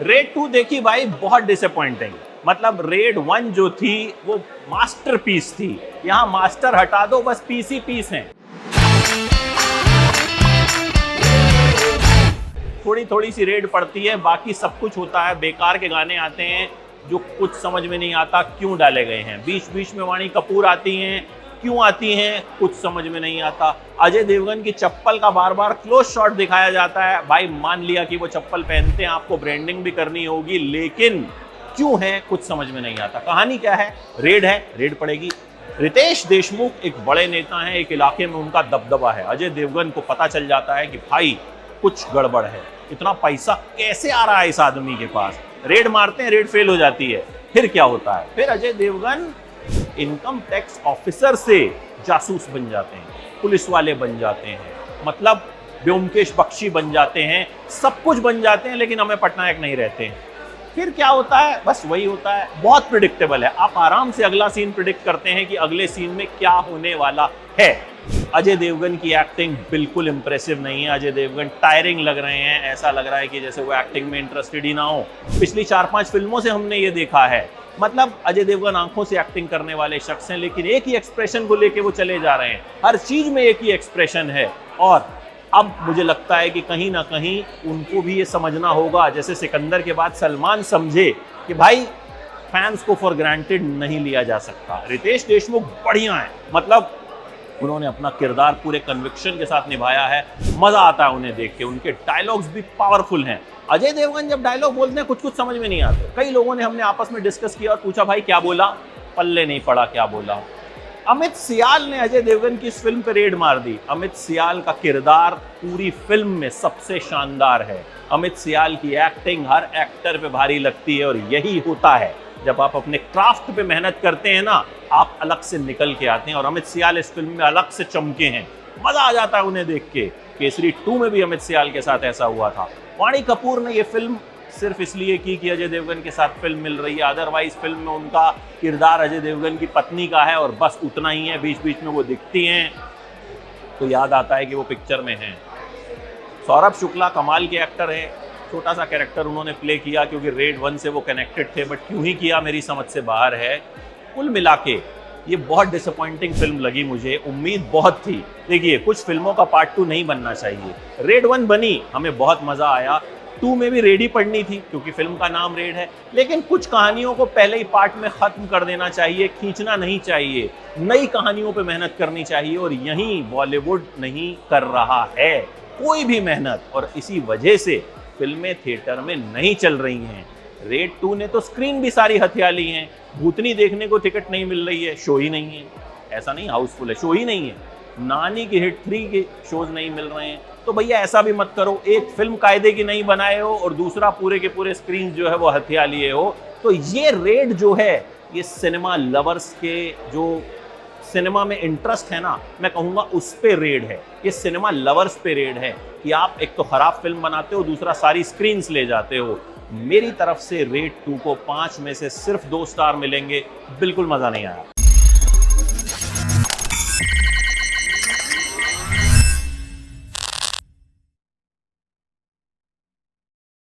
Red 2 देखी भाई, बहुत डिसअपॉइंटिंग। मतलब रेड 1 जो थी वो मास्टरपीस थी, यहां मास्टर हटा दो, बस पीस ही पीस हैं। थोड़ी थोड़ी सी रेड पड़ती है, बाकी सब कुछ होता है। बेकार के गाने आते हैं जो कुछ समझ में नहीं आता क्यों डाले गए हैं। बीच बीच में वाणी कपूर आती हैं, क्यों आती हैं कुछ समझ में नहीं आता। अजय देवगन की चप्पल का बार बार क्लोज शॉट दिखाया जाता है। भाई मान लिया कि वो चप्पल पहनते हैं, आपको ब्रांडिंग भी करनी होगी, लेकिन क्यों है कुछ समझ में नहीं आता। कहानी क्या है? रेड है, रेड पड़ेगी। रितेश देशमुख एक बड़े नेता हैं, एक इलाके में उनका दबदबा है। अजय देवगन को पता चल जाता है कि भाई कुछ गड़बड़ है, इतना पैसा कैसे आ रहा है इस आदमी के पास। रेड मारते हैं, रेड फेल हो जाती है। फिर क्या होता है? फिर Ajay Devgan income tax officer से जासूस बन जाते हैं, पुलिस वाले बन जाते हैं, मतलब ब्योमकेश बख्शी बन जाते हैं, सब कुछ बन जाते हैं, लेकिन अमय पटनायक नहीं रहते हैं। फिर क्या होता है? बस वही होता है। बहुत प्रिडिक्टेबल है, आप आराम से अगला सीन प्रिडिक्ट करते हैं कि अगले सीन में क्या होने वाला है। अजय देवगन की एक्टिंग बिल्कुल इंप्रेसिव नहीं है। अजय देवगन टायरिंग लग रहे हैं, ऐसा लग रहा है कि जैसे वो एक्टिंग में इंटरेस्टेड ही ना हो। पिछली 4-5 फिल्मों से हमने ये देखा है। मतलब अजय देवगन आंखों से एक्टिंग करने वाले शख्स हैं, लेकिन एक ही एक्सप्रेशन को लेके वो चले जा रहे हैं। हर चीज में एक ही एक्सप्रेशन है। और अब मुझे लगता है कि कहीं ना कहीं उनको भी ये समझना होगा, जैसे सिकंदर के बाद सलमान समझे कि भाई फैंस को फॉर ग्रांटेड नहीं लिया जा सकता। रितेश देशमुख बढ़िया है, मतलब उन्होंने अपना किरदार पूरे कन्विक्शन के साथ निभाया है। मजा आता है उन्हें देख के, उनके डायलॉग्स भी पावरफुल हैं। अजय देवगन जब डायलॉग बोलते हैं कुछ कुछ समझ में नहीं आते। कई लोगों ने, हमने आपस में डिस्कस किया और पूछा भाई क्या बोला, पल्ले नहीं पड़ा क्या बोला। अमित सियाल ने अजय देवगन की इस फिल्म पे रेड मार दी। अमित सियाल का किरदार पूरी फिल्म में सबसे शानदार है। अमित सियाल की एक्टिंग हर एक्टर पे भारी लगती है, और यही होता है जब आप अपने क्राफ्ट पे मेहनत करते हैं ना, आप अलग से निकल के आते हैं। और अमित सियाल इस फिल्म में अलग से चमके हैं, मजा आ जाता है उन्हें देख के। केसरी 2 में भी अमित सियाल के साथ ऐसा हुआ था। वाणी कपूर ने ये फिल्म सिर्फ इसलिए की कि अजय देवगन के साथ फिल्म मिल रही है, अदरवाइज फिल्म में उनका किरदार अजय देवगन की पत्नी का है और बस उतना ही है। बीच बीच में वो दिखती हैं तो याद आता है कि वो पिक्चर में हैं। सौरभ शुक्ला कमाल के एक्टर है, छोटा सा कैरेक्टर उन्होंने प्ले किया क्योंकि रेड 1 से वो कनेक्टेड थे, बट क्यों ही किया मेरी समझ से बाहर है। कुल मिला के ये बहुत डिसअपॉइंटिंग फिल्म लगी मुझे। उम्मीद बहुत थी, देखिए कुछ फिल्मों का पार्ट 2 नहीं बनना चाहिए। रेड 1 बनी, हमें बहुत मजा आया। 2 में भी रेड ही पढ़नी थी क्योंकि फिल्म का नाम रेड है, लेकिन कुछ कहानियों को पहले ही पार्ट में खत्म कर देना चाहिए, खींचना नहीं चाहिए। नई कहानियों पे मेहनत करनी चाहिए, और यही बॉलीवुड नहीं कर रहा है कोई भी मेहनत, और इसी वजह से फिल्में थिएटर में नहीं चल रही हैं। रेड 2 ने तो स्क्रीन भी सारी हथिया ली हैं। भूतनी देखने को टिकट नहीं मिल रही है, शो ही नहीं है। ऐसा नहीं हाउसफुल है, शो ही नहीं है। नानी की हिट 3 के शोज नहीं मिल रहे हैं। तो भैया ऐसा भी मत करो, एक फिल्म कायदे की नहीं बनाए हो और दूसरा पूरे के पूरे स्क्रीन जो है वो हथिया लिए हो। तो ये रेड जो है, ये सिनेमा लवर्स के जो सिनेमा में इंटरेस्ट है ना, मैं कहूँगा उस पे रेड है। ये सिनेमा लवर्स पे रेड है कि आप एक तो खराब फिल्म बनाते हो, दूसरा सारी स्क्रीन्स ले जाते हो। मेरी तरफ से रेड 2 को 5 में से सिर्फ 2 स्टार मिलेंगे। बिल्कुल मज़ा नहीं आया।